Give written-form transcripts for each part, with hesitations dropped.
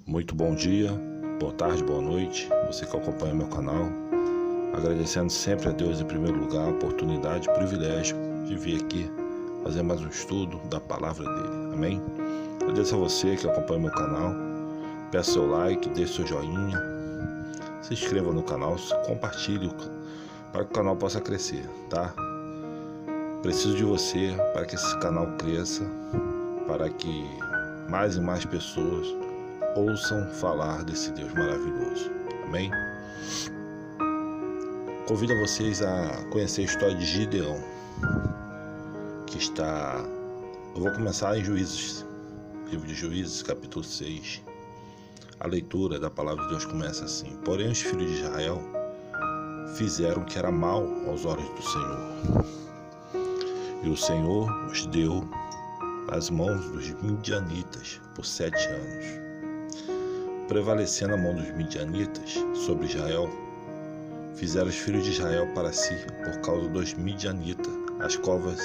Muito bom dia, boa tarde, boa noite, você que acompanha meu canal. Agradecendo sempre a Deus em primeiro lugar a oportunidade, o privilégio de vir aqui fazer mais um estudo da palavra dele, amém? Agradeço a você que acompanha meu canal, peço seu like, deixe seu joinha, se inscreva no canal, compartilhe para que o canal possa crescer, tá? Preciso de você para que esse canal cresça, para que mais e mais pessoas ouçam falar desse Deus maravilhoso, amém? Convido a vocês a conhecer a história de Gideão, eu vou começar em Juízes, livro de Juízes, capítulo 6. A leitura da palavra de Deus começa assim: porém os filhos de Israel fizeram o que era mal aos olhos do Senhor, e o Senhor os deu nas mãos dos midianitas por 7 anos. Prevalecendo a mão dos midianitas sobre Israel, fizeram os filhos de Israel para si por causa dos midianitas. As covas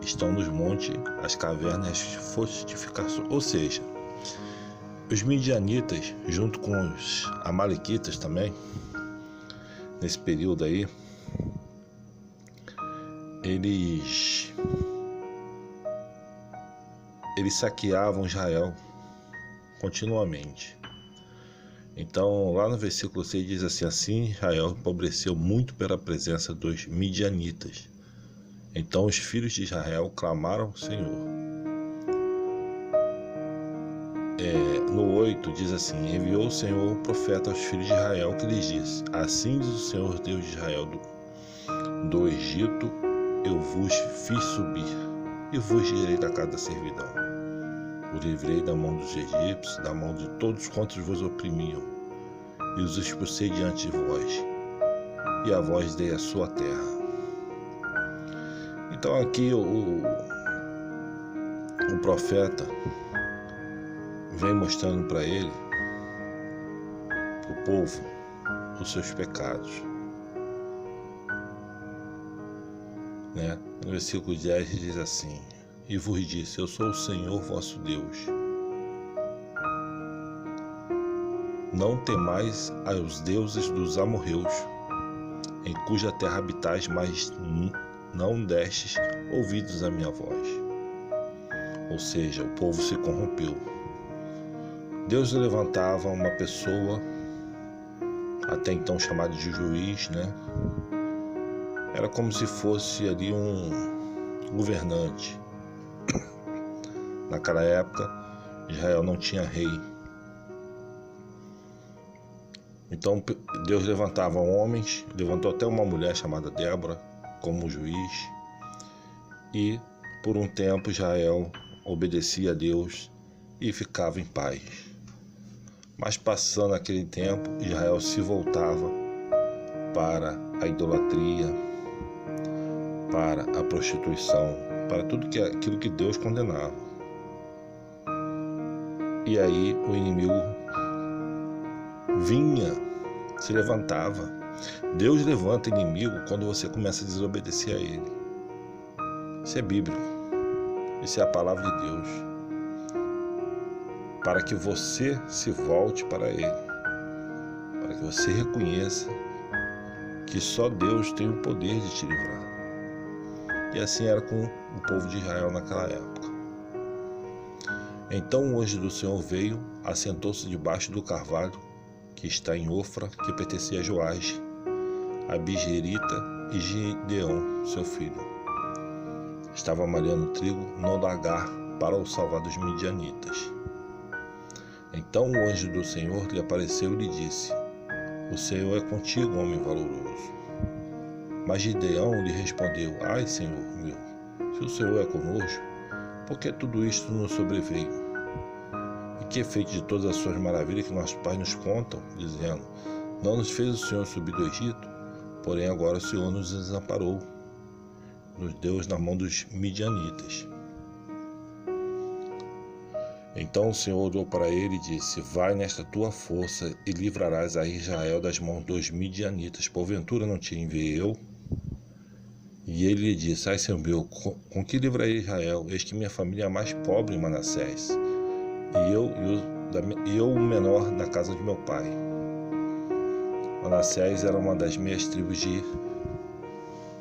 estão nos montes, as cavernas e as fortificações. Ou seja, os midianitas, junto com os amalequitas também, nesse período aí, eles saqueavam Israel continuamente. Então, lá no versículo 6 diz assim: Israel empobreceu muito pela presença dos midianitas. Então os filhos de Israel clamaram ao Senhor. No 8 diz assim: enviou o Senhor um profeta aos filhos de Israel, que lhes disse: assim diz o Senhor Deus de Israel, do Egito eu vos fiz subir, e vos tirei da casa da servidão. Os livrei da mão dos egípcios, da mão de todos quantos vos oprimiam, e os expulsei diante de vós, e a vós dei a sua terra. Então aqui o profeta vem mostrando para ele, para o povo, os seus pecados, né? No versículo 10 diz assim: e vos disse: eu sou o Senhor vosso Deus. Não temais aos deuses dos amorreus, em cuja terra habitais, mas não destes ouvidos à minha voz. Ou seja, o povo se corrompeu. Deus levantava uma pessoa, até então chamada de juiz, né? Era como se fosse ali um governante. Naquela época, Israel não tinha rei. Então Deus levantava homens, levantou até uma mulher chamada Débora como juiz, e por um tempo Israel obedecia a Deus e ficava em paz. Mas passando aquele tempo, Israel se voltava para a idolatria, para a prostituição, para tudo aquilo que Deus condenava. E aí o inimigo vinha, se levantava. Deus levanta inimigo quando você começa a desobedecer a Ele. Isso é bíblico. Isso é a palavra de Deus. Para que você se volte para Ele. Para que você reconheça que só Deus tem o poder de te livrar. E assim era com o povo de Israel naquela época. Então o anjo do Senhor veio, assentou-se debaixo do carvalho que está em Ofra, que pertencia a Joás, a Abizerita, e Gideão, seu filho, estava malhando trigo no lagar para o salvar dos midianitas. Então o anjo do Senhor lhe apareceu e lhe disse: o Senhor é contigo, homem valoroso. Mas Gideão lhe respondeu: ai, Senhor meu, se o Senhor é conosco, por que tudo isto nos sobreveio? E que é feito de todas as suas maravilhas que nossos pais nos contam, dizendo: não nos fez o Senhor subir do Egito? Porém agora o Senhor nos desamparou, nos deu na mão dos midianitas. Então o Senhor olhou para ele e disse: vai nesta tua força e livrarás a Israel das mãos dos midianitas. Porventura não te enviei eu? E ele lhe disse: ai, Senhor meu, com que livrarei Israel? Eis que minha família é a mais pobre em Manassés, e eu eu o menor da casa de meu pai. Manassés era uma das meias tribos de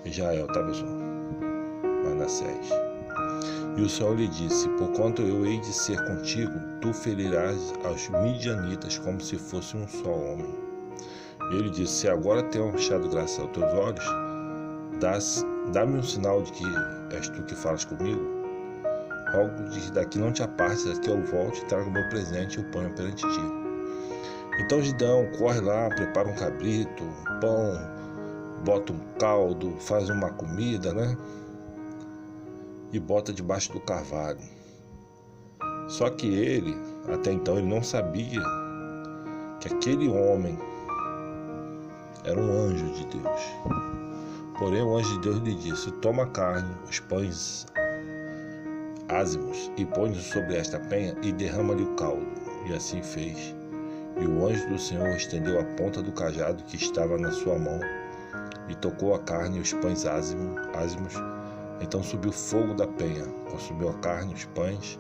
Israel, tá, pessoal? Manassés. E o Senhor lhe disse: porquanto eu hei de ser contigo, tu ferirás aos midianitas como se fosse um só homem. E ele disse: se agora tenho achado graça aos teus olhos, dá-me um sinal de que és tu que falas comigo. Rogo de que daqui não te apartes, daqui eu volte e trago o meu presente e o ponho perante ti. Então Gideão corre lá, prepara um cabrito, um pão, bota um caldo, faz uma comida, né? E bota debaixo do carvalho. Só que ele, até então, ele não sabia que aquele homem era um anjo de Deus. Porém, o anjo de Deus lhe disse: toma a carne, os pães ázimos, e põe-os sobre esta penha e derrama-lhe o caldo. E assim fez. E o anjo do Senhor estendeu a ponta do cajado que estava na sua mão e tocou a carne e os pães ázimos. Então subiu fogo da penha, consumiu a carne, os pães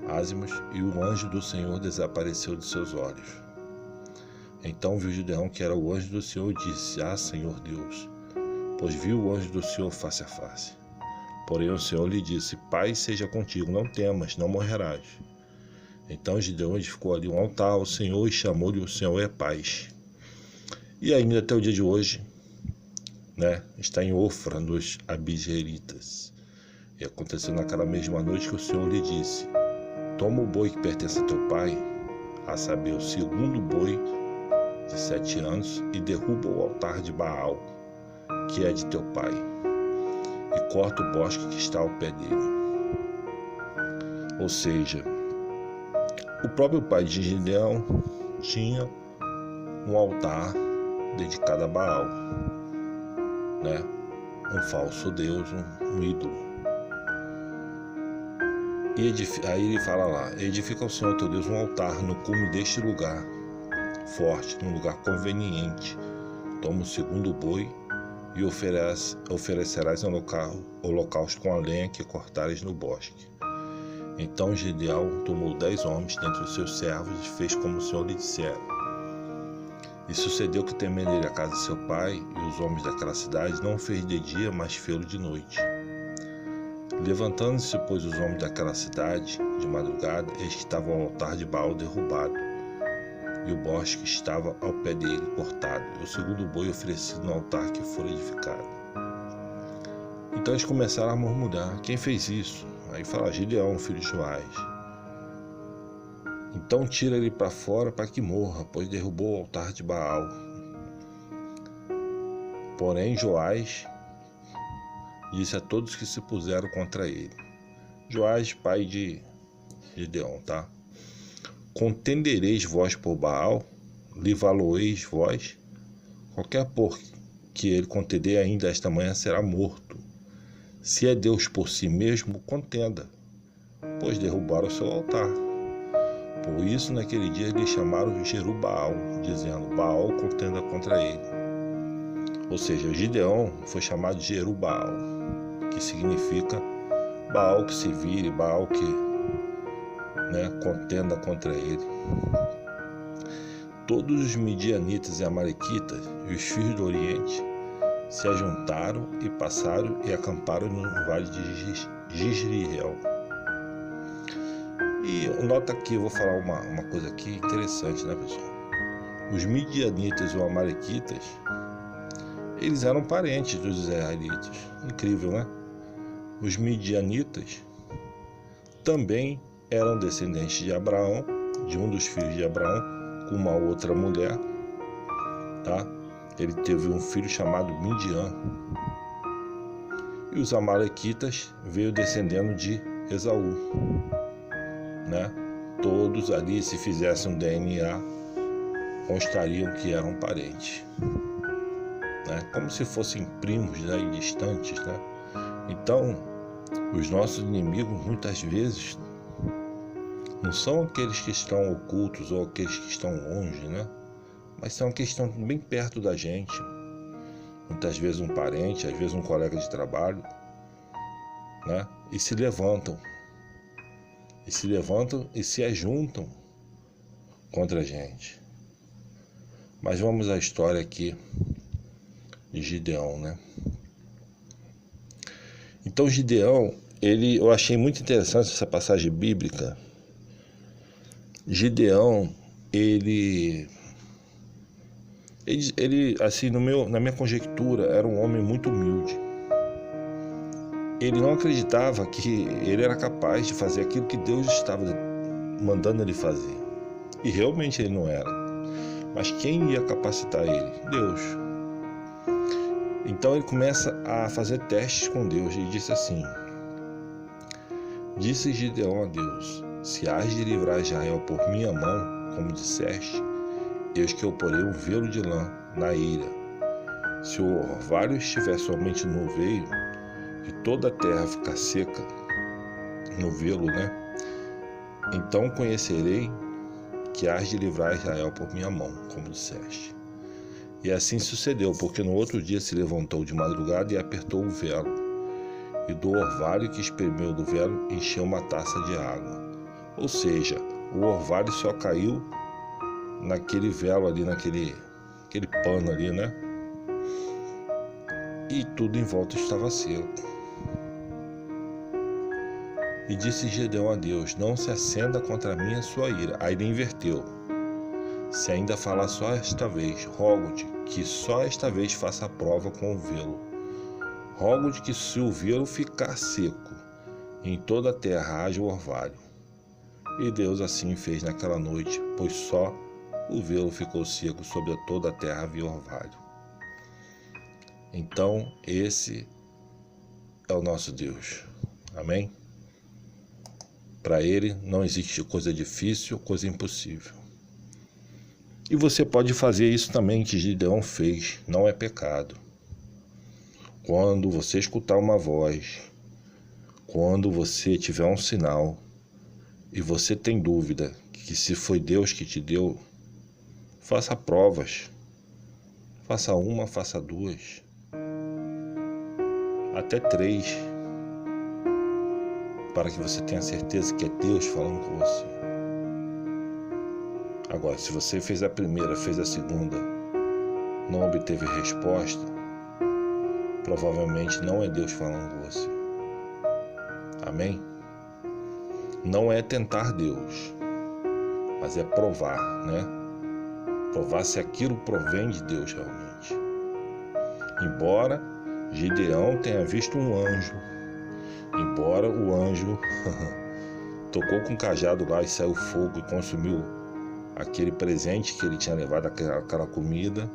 ázimos, e o anjo do Senhor desapareceu de seus olhos. Então viu Gideão que era o anjo do Senhor e disse: ah, Senhor Deus, pois viu o anjo do Senhor face a face. Porém o Senhor lhe disse: paz seja contigo, não temas, não morrerás. Então Gideão edificou ali um altar ao Senhor e chamou-lhe: o Senhor é paz. E ainda até o dia de hoje, né, está em Ofra, dos abiseritas. E aconteceu naquela mesma noite que o Senhor lhe disse: toma o boi que pertence a teu pai, a saber, o segundo boi de 7 anos, e derruba o altar de Baal, que é de teu pai, e corta o bosque que está ao pé dele. Ou seja, o próprio pai de Gideão tinha um altar dedicado a Baal, né? Um falso deus, um ídolo. E aí ele fala lá: edifica ao Senhor teu Deus um altar no cume deste lugar forte, num lugar conveniente. Toma o segundo boi e oferecerás um holocausto com a lenha que cortares no bosque. Então Gideão tomou 10 homens dentre os seus servos e fez como o Senhor lhe dissera. E sucedeu que, temendo ele a casa de seu pai e os homens daquela cidade, não o fez de dia, mas fê-lo de noite. Levantando-se, pois, os homens daquela cidade, de madrugada, eis que estava o altar de Baal derrubado, e o bosque estava ao pé dele, cortado, e o segundo boi oferecido no altar que fora edificado. Então eles começaram a murmurar: quem fez isso? Aí fala: Gideão, filho de Joás. Então tira ele para fora para que morra, pois derrubou o altar de Baal. Porém Joás disse a todos que se puseram contra ele. Joás, pai de Gideão, tá? Contendereis vós por Baal? Livrá-lo-eis vós? Qualquer por que ele contender ainda esta manhã será morto. Se é Deus por si mesmo, contenda, pois derrubaram o seu altar. Por isso, naquele dia, lhe chamaram Jerubaal, dizendo: Baal contenda contra ele. Ou seja, Gideão foi chamado de Jerubaal, que significa Baal que se vire, Baal que, né, contenda contra ele. Todos os midianitas e amalequitas e os filhos do Oriente se ajuntaram e passaram e acamparam no vale de Jezreel. E nota aqui, eu vou falar uma coisa aqui interessante, né, pessoal? Os midianitas ou amalequitas, eles eram parentes dos israelitas. Incrível, né? Os midianitas também eram descendentes de Abraão, de um dos filhos de Abraão, com uma outra mulher, tá? Ele teve um filho chamado Midian. E os amalequitas veio descendendo de Esaú, né? Todos ali, se fizessem um DNA, constariam que eram parentes, né? Como se fossem primos, né, e distantes, né? Então, os nossos inimigos muitas vezes não são aqueles que estão ocultos ou aqueles que estão longe, né? Mas são aqueles que estão bem perto da gente. Muitas vezes um parente, às vezes um colega de trabalho, né? E se levantam e se ajuntam contra a gente. Mas vamos à história aqui de Gideão, né? Então Gideão, eu achei muito interessante essa passagem bíblica. Gideão, ele assim, na minha conjectura, era um homem muito humilde. Ele não acreditava que ele era capaz de fazer aquilo que Deus estava mandando ele fazer. E realmente ele não era. Mas quem ia capacitar ele? Deus. Então ele começa a fazer testes com Deus e disse assim: Disse Gideão a Deus: Se hás de livrar Israel por minha mão, como disseste, eis que eu porei um velo de lã na eira. Se o orvalho estiver somente no veio, e toda a terra ficar seca no velo, né? Então conhecerei que hás de livrar Israel por minha mão, como disseste. E assim sucedeu, porque no outro dia se levantou de madrugada e apertou o velo, e do orvalho que espremeu do velo encheu uma taça de água. Ou seja, o orvalho só caiu naquele velo ali, naquele pano ali, né? E tudo em volta estava seco. E disse Gideão a Deus: Não se acenda contra mim a sua ira. Aí ele inverteu: Se ainda falar só esta vez, rogo-te que só esta vez faça a prova com o velo. Rogo-te que se o velo ficar seco, em toda a terra haja orvalho. E Deus assim fez naquela noite, pois só o velo ficou seco, sobre toda a terra havia orvalho. Então, esse é o nosso Deus. Amém? Para Ele não existe coisa difícil, coisa impossível. E você pode fazer isso também que Gideão fez, não é pecado. Quando você escutar uma voz, quando você tiver um sinal, e você tem dúvida que se foi Deus que te deu, faça provas. Faça uma, faça duas, até 3, para que você tenha certeza que é Deus falando com você. Agora, se você fez a primeira, fez a segunda, não obteve resposta, provavelmente não é Deus falando com você. Amém? Não é tentar Deus, mas é provar, né? Provar se aquilo provém de Deus realmente. Embora Gideão tenha visto um anjo, embora o anjo tocou com o cajado lá e saiu fogo e consumiu aquele presente que ele tinha levado, aquela comida,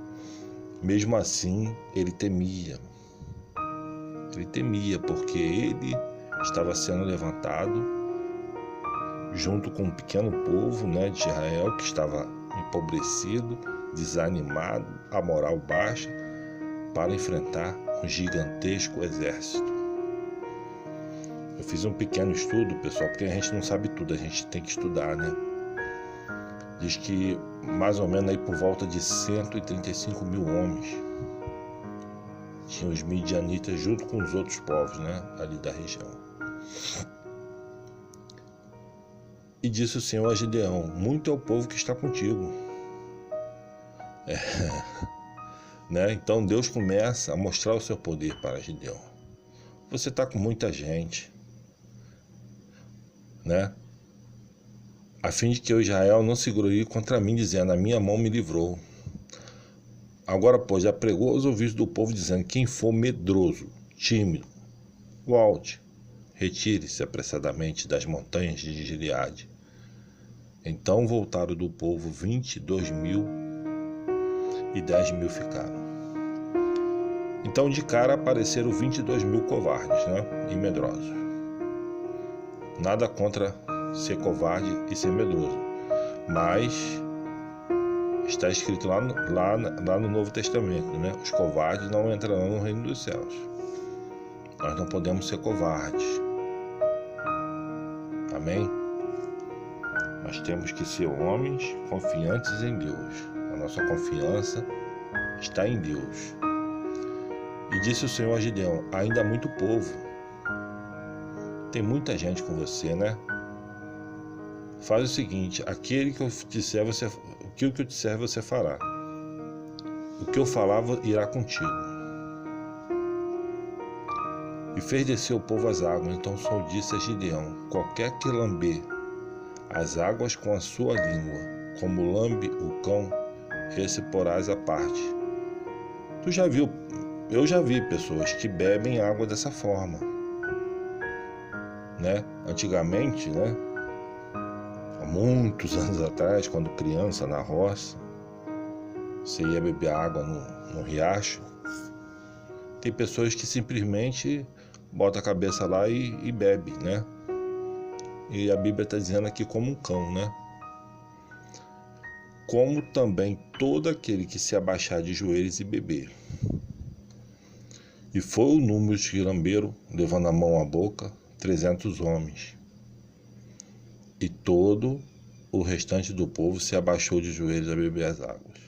mesmo assim ele temia. Ele temia porque ele estava sendo levantado junto com um pequeno povo, né, de Israel, que estava empobrecido, desanimado, a moral baixa, para enfrentar um gigantesco exército. Eu fiz um pequeno estudo, pessoal, porque a gente não sabe tudo, a gente tem que estudar, né? Diz que mais ou menos aí por volta de 135 mil homens tinham os midianitas junto com os outros povos, né, ali da região. E disse o Senhor a Gideão: Muito é o povo que está contigo. Né? Então Deus começa a mostrar o seu poder para Gideão. Você está com muita gente, né? A fim de que o Israel não se glorie contra mim, dizendo: A minha mão me livrou. Agora, pois, já pregou aos ouvidos do povo, dizendo: Quem for medroso, tímido, volte, retire-se apressadamente das montanhas de Gileade. Então voltaram do povo 22.000 e 10.000 ficaram. Então de cara apareceram 22.000 covardes, né, e medrosos. Nada contra ser covarde e ser medroso, mas está escrito lá no Novo Testamento, né? Os covardes não entrarão no reino dos céus. Nós não podemos ser covardes. Amém? Nós temos que ser homens confiantes em Deus. A nossa confiança está em Deus. E disse o Senhor a Gideão: Ainda há muito povo. Tem muita gente com você, né? faz o seguinte: aquilo que eu disser, você fará. O que eu falar irá contigo. E fez descer o povo às águas. Então o Senhor disse a Gideão: qualquer que lamber as águas com a sua língua, como lambe o cão, esse porás à parte. Tu já viu? Eu já vi pessoas que bebem água dessa forma, né? Antigamente, né? Há muitos anos atrás, quando criança, na roça, você ia beber água no riacho. Tem pessoas que simplesmente botam a cabeça lá e bebe, né? E a Bíblia está dizendo aqui como um cão, né? Como também todo aquele que se abaixar de joelhos e beber. E foi o número que lamberam, levando a mão à boca, 300 homens. E todo o restante do povo se abaixou de joelhos a beber as águas.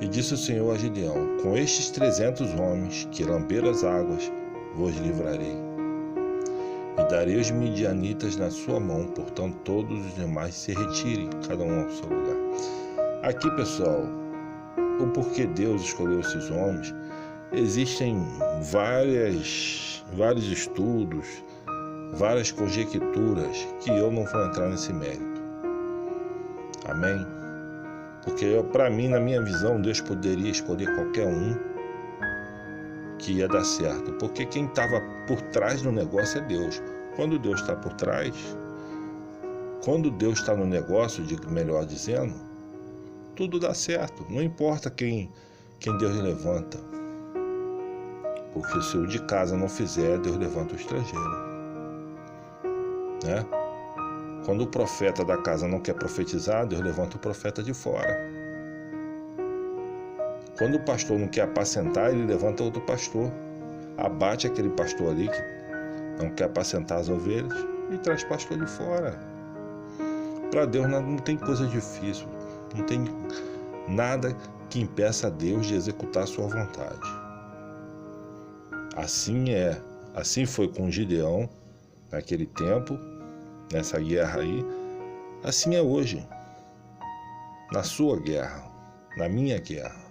E disse o Senhor a Gideão: com estes 300 homens que lamberam as águas, vos livrarei. E darei os midianitas na sua mão, portanto todos os demais se retirem, cada um ao seu lugar. Aqui, pessoal, o porquê Deus escolheu esses homens, existem vários estudos, várias conjecturas, que eu não vou entrar nesse mérito. Amém? Porque para mim, na minha visão, Deus poderia escolher qualquer um que ia dar certo. Porque quem estava por trás do negócio é Deus. Quando Deus está por trás, quando Deus está no negócio, melhor dizendo, tudo dá certo. Não importa quem Deus levanta. Porque se o de casa não fizer, Deus levanta o estrangeiro, né? Quando o profeta da casa não quer profetizar, Deus levanta o profeta de fora. Quando o pastor não quer apacentar, ele levanta outro pastor. Abate aquele pastor ali que não quer apacentar as ovelhas e traz pastor de fora. Para Deus não tem coisa difícil. Não tem nada que impeça a Deus de executar a sua vontade. Assim foi com Gideão naquele tempo, nessa guerra aí. Assim é hoje, na sua guerra, na minha guerra.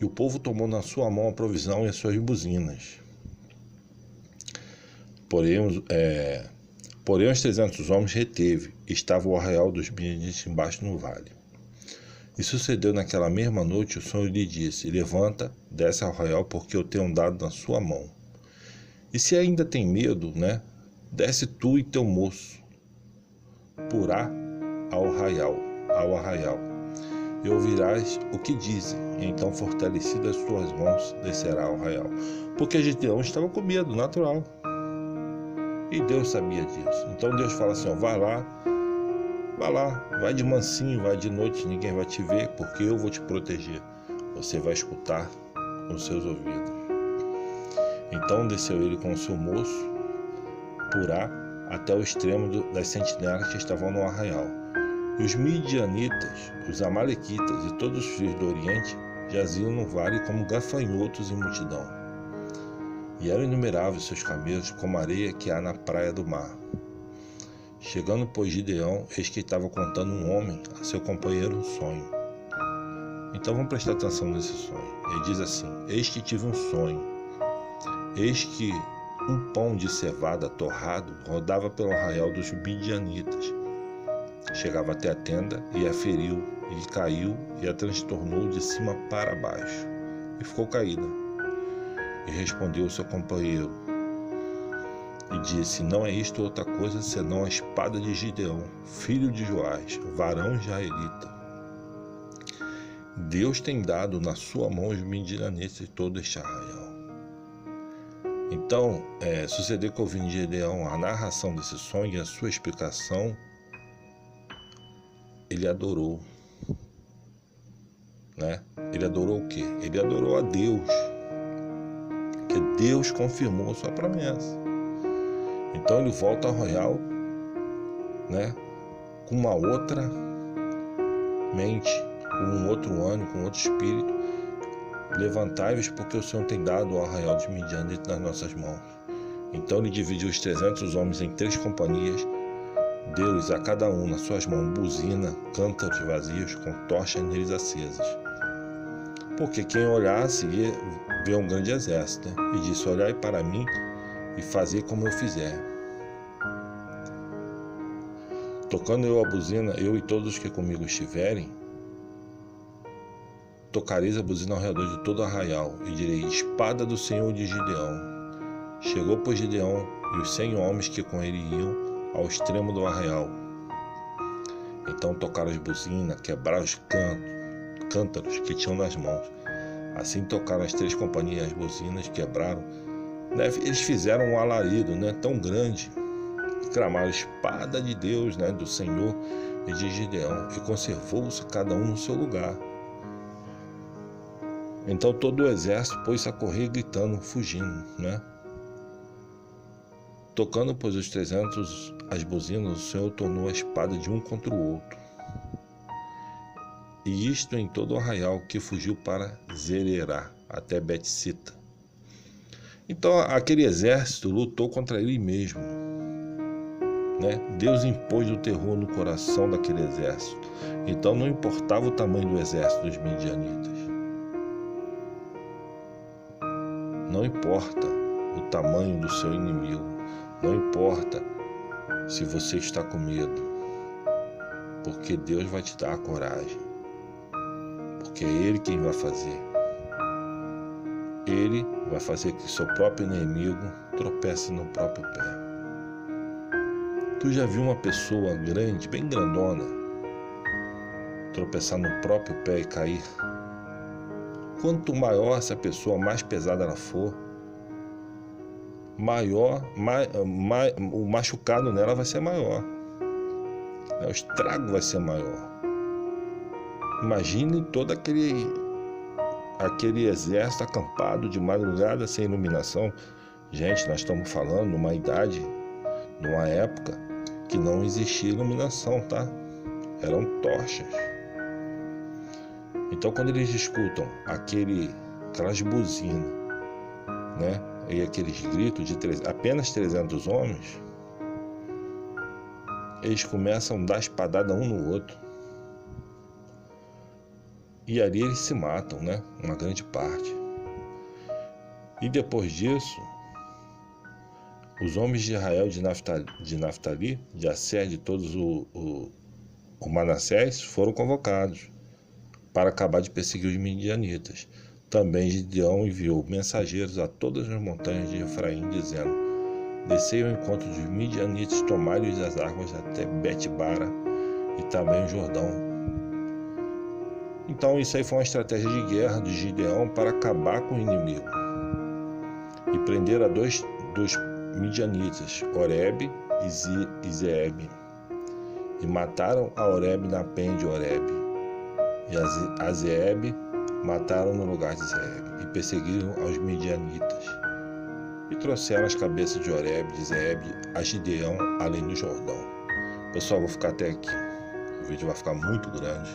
E o povo tomou na sua mão a provisão e as suas buzinas. Porém os 300 homens reteve, e estava o arraial dos midianitas embaixo no vale. E sucedeu naquela mesma noite, o Senhor lhe disse: levanta, desce ao arraial, porque eu tenho dado na sua mão. E se ainda tem medo, né? Desce tu e teu moço, porá ao arraial, e ouvirás o que dizem, e então, fortalecidas as tuas mãos, descerá ao arraial. Porque Gideão estava com medo, natural. E Deus sabia disso. Então Deus fala assim: ó, vai lá, vai de mansinho, vai de noite, ninguém vai te ver, porque eu vou te proteger. Você vai escutar com os seus ouvidos. Então desceu ele com o seu moço, porá, até o extremo das sentinelas que estavam no arraial. E os midianitas, os amalequitas e todos os filhos do Oriente jaziam no vale como gafanhotos em multidão. E eram inumeráveis seus camelos, como a areia que há na praia do mar. Chegando, pois, Gideão, eis que estava contando um homem a seu companheiro um sonho. Então vamos prestar atenção nesse sonho. Ele diz assim: eis que tive um sonho. Eis que um pão de cevada torrado rodava pelo arraial dos midianitas. Chegava até a tenda e a feriu, e caiu e a transtornou de cima para baixo, e ficou caída. E respondeu o seu companheiro e disse: não é isto outra coisa senão a espada de Gideão, filho de Joás, varão israelita. Deus tem dado na sua mão os midianitas e todo este arraial. Então, sucedeu que ouvindo Gideão a narração desse sonho e a sua explicação, ele adorou, né? Ele adorou o quê? Ele adorou a Deus, que Deus confirmou sua promessa. Então ele volta ao arraial, né? Com uma outra mente, com um outro ânimo, com outro espírito. Levantai-vos, porque o Senhor tem dado o arraial de Midianitas nas nossas mãos. Então ele dividiu os 300 homens em 3 companhias, deu-lhes a cada um nas suas mãos buzina, cântaros vazios com tochas neles acesas. Porque quem olhasse ia ver um grande exército, né? E disse: olhai para mim e fazei como eu fizer. Tocando eu a buzina, eu e todos os que comigo estiverem, tocareis a buzina ao redor de todo o arraial, e direi: espada do Senhor de Gideão. Chegou, pois, Gideão e os 100 homens que com ele iam ao extremo do arraial. Então tocaram as buzinas, quebraram os cântaros que tinham nas mãos. Assim tocaram as 3 companhias as buzinas, quebraram. Eles fizeram um alarido, né, tão grande, e clamaram: espada de Deus, né, do Senhor e de Gideão. E conservou-se cada um no seu lugar. Então todo o exército pôs-se a correr gritando, fugindo, né? Tocando, pois, os 300 as buzinas, o Senhor tornou a espada de um contra o outro. E isto em todo o arraial, que fugiu para Zererá, até Bet-sita. Então aquele exército lutou contra ele mesmo, né? Deus impôs o terror no coração daquele exército. Então não importava o tamanho do exército dos midianitas. Não importa o tamanho do seu inimigo. Não importa se você está com medo. Porque Deus vai te dar a coragem. Porque é Ele quem vai fazer. Ele vai fazer que seu próprio inimigo tropece no próprio pé. Tu já viu uma pessoa grande, bem grandona, tropeçar no próprio pé e cair? Quanto maior essa pessoa, mais pesada ela for, o machucado nela vai ser maior. O estrago vai ser maior. Imagine todo aquele exército acampado de madrugada sem iluminação. Gente, nós estamos falando numa idade, numa época que não existia iluminação, tá? Eram tochas. Então, quando eles escutam aquelas buzinas, né, e aqueles gritos de apenas 300 homens, eles começam a dar espadada um no outro. E ali eles se matam, né, uma grande parte. E depois disso, os homens de Israel de Naftali, de Asser, de todos o Manassés, foram convocados para acabar de perseguir os midianitas. Também Gideão enviou mensageiros a todas as montanhas de Efraim, dizendo: descei ao encontro dos midianitas, tomai-lhes as águas até Bet-bara e também o Jordão. Então isso aí foi uma estratégia de guerra de Gideão para acabar com o inimigo. E prenderam a 2 dos midianitas, Oreb e Zeeb. E mataram a Oreb na pen de Oreb. E a Zeeb mataram no lugar de Zeeb, e perseguiram aos midianitas. E trouxeram as cabeças de Oreb e de Zeeb a Gideão, além do Jordão. Pessoal, vou ficar até aqui. O vídeo vai ficar muito grande.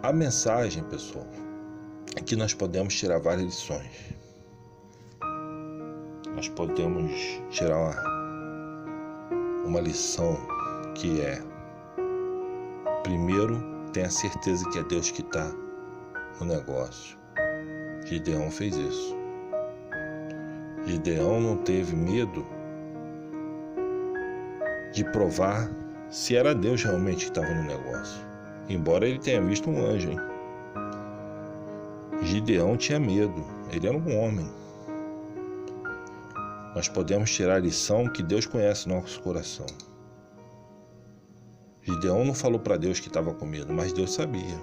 A mensagem, pessoal, é que nós podemos tirar várias lições. Nós podemos tirar uma lição que é: primeiro, tenha certeza que é Deus que está no negócio. Gideão fez isso. Gideão não teve medo de provar se era Deus realmente que estava no negócio. Embora ele tenha visto um anjo, hein? Gideão tinha medo. Ele era um homem. Nós podemos tirar a lição que Deus conhece nosso coração. Gideão não falou para Deus que estava com medo, mas Deus sabia.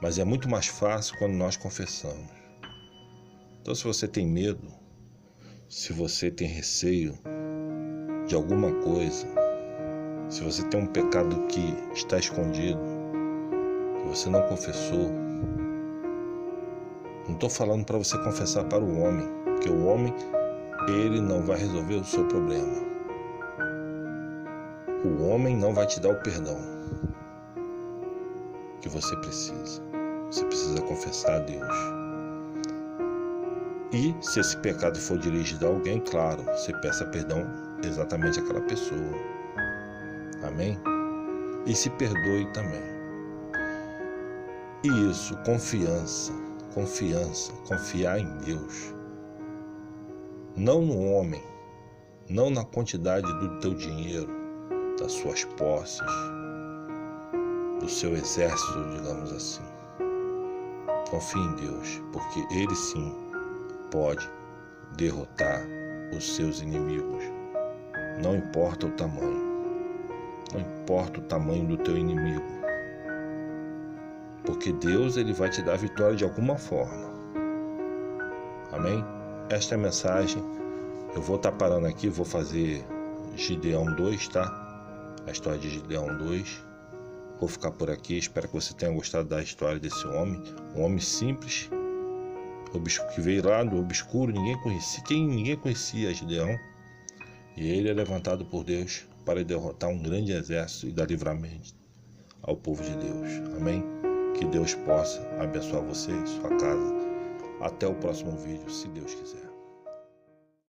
Mas é muito mais fácil quando nós confessamos. Então, se você tem medo, se você tem receio de alguma coisa, se você tem um pecado que está escondido, que você não confessou, não estou falando para você confessar para o homem, porque o homem, ele não vai resolver o seu problema. O homem não vai te dar o perdão que você precisa. Você precisa confessar a Deus. E se esse pecado for dirigido a alguém, claro, você peça perdão exatamente àquela pessoa. Amém? E se perdoe também. E isso, confiança, confiar em Deus. Não no homem, não na quantidade do teu dinheiro, das suas posses, do seu exército, digamos assim. Confie em Deus, porque Ele sim pode derrotar os seus inimigos. Não importa o tamanho, não importa o tamanho do teu inimigo, porque Deus ele vai te dar vitória de alguma forma. Amém? Esta é a mensagem. Eu vou estar parando aqui, vou fazer Gideão 2, tá? A história de Gideão 2. Vou ficar por aqui, espero que você tenha gostado da história desse homem. Um homem simples, que veio lá do obscuro, ninguém conhecia Gideão. E ele é levantado por Deus para derrotar um grande exército e dar livramento ao povo de Deus. Amém? Que Deus possa abençoar você e sua casa. Até o próximo vídeo, se Deus quiser.